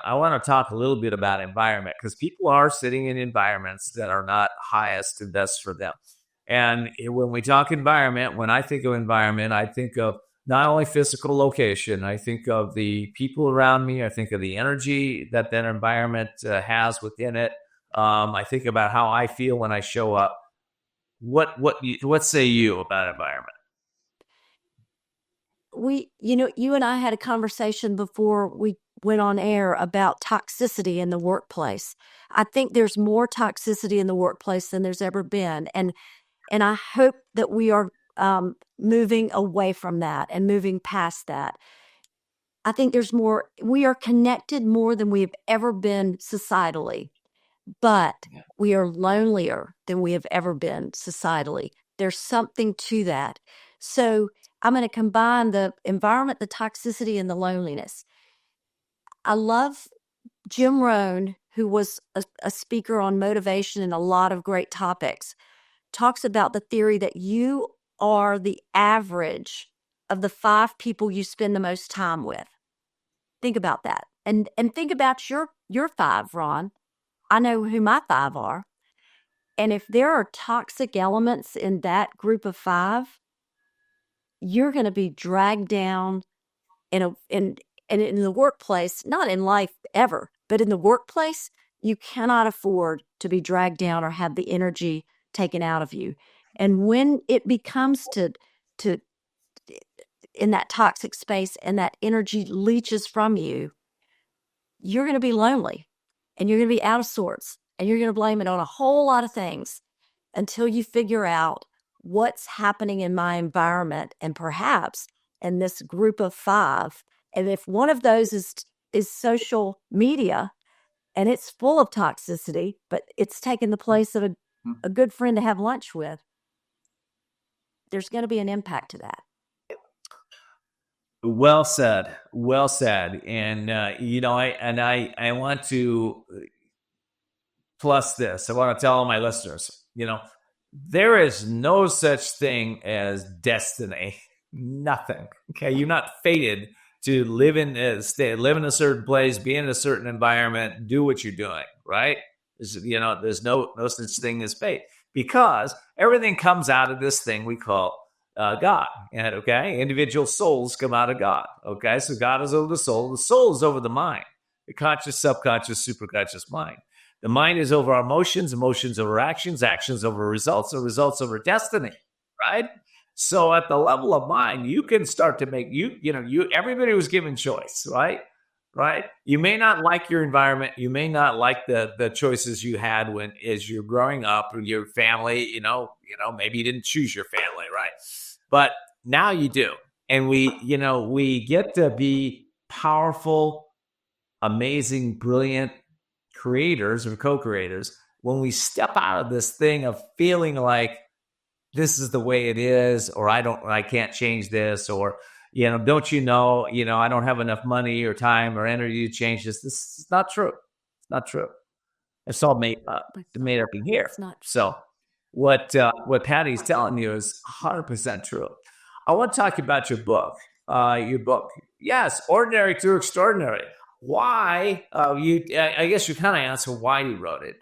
I want to talk a little bit about environment, because people are sitting in environments that are not highest and best for them. And when we talk environment, when I think of environment, I think of not only physical location, I think of the people around me. I think of the energy that that environment has within it. I think about how I feel when I show up. What say you about environment? You and I had a conversation before we went on air about toxicity in the workplace. I think there's more toxicity in the workplace than there's ever been. And I hope that we are moving away from that and moving past that. I think we are connected more than we've ever been societally, but we are lonelier than we have ever been societally. There's something to that. So I'm going to combine the environment, the toxicity, and the loneliness. I love Jim Rohn, who was a speaker on motivation and a lot of great topics, talks about the theory that you are the average of the 5 people you spend the most time with. Think about that. And think about your 5, Ron. I know who my 5 are. And if there are toxic elements in that group of 5, you're going to be dragged down in the workplace, not in life ever, but in the workplace, you cannot afford to be dragged down or have the energy taken out of you. And when it becomes to in that toxic space and that energy leaches from you, you're going to be lonely and you're going to be out of sorts and you're going to blame it on a whole lot of things until you figure out what's happening in my environment and perhaps in this group of 5. And if one of those is social media and it's full of toxicity, but it's taken the place of a good friend to have lunch with, there's going to be an impact to that. Well said. Well said. And I want to plus this. I want to tell all my listeners, there is no such thing as destiny. Nothing. Okay, you're not fated to live in a certain place, be in a certain environment, do what you're doing. Right? There's no such thing as fate, because everything comes out of this thing we call God. And okay, individual souls come out of God. Okay, so God is over the soul is over the mind, the conscious, subconscious, superconscious mind. The mind is over our emotions over actions over results, or results over destiny, right? So at the level of mind, you can start to make everybody was given choice, right? Right? You may not like your environment, you may not like the choices you had as you're growing up, or your family, maybe you didn't choose your family, right? But now you do. And we get to be powerful, amazing, brilliant creators or co-creators when we step out of this thing of feeling like this is the way it is, or I can't change this, or don't I don't have enough money or time or energy to change this. This is not true. It's not true. It's all made up in here. It's not. So what Pattie's telling you is 100% true. I want to talk about your book. Yes, Ordinary to Extraordinary. Why? I guess you kind of answer why you wrote it.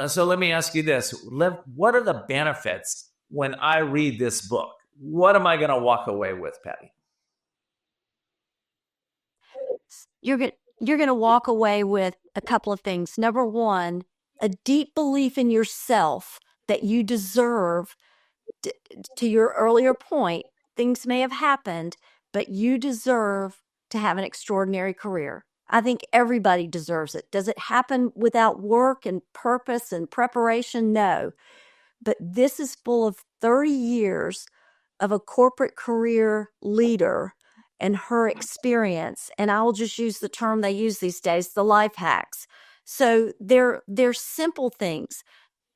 So let me ask you this: what are the benefits when I read this book? What am I going to walk away with, Pattie? You're going to walk away with a couple of things. Number one, a deep belief in yourself that you deserve. To your earlier point, things may have happened, but you deserve to have an extraordinary career. I think everybody deserves it. Does it happen without work and purpose and preparation? No. But this is full of 30 years of a corporate career leader and her experience. And I'll just use the term they use these days, the life hacks. So they're simple things.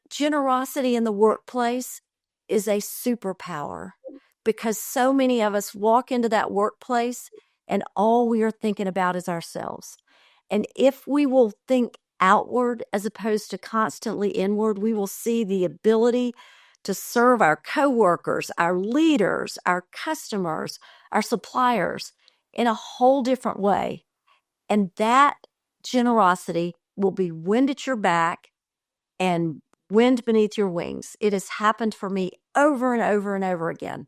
Generosity in the workplace is a superpower, because so many of us walk into that workplace and all we are thinking about is ourselves. And if we will think outward as opposed to constantly inward, we will see the ability to serve our coworkers, our leaders, our customers, our suppliers in a whole different way. And that generosity will be wind at your back and wind beneath your wings. It has happened for me over and over and over again.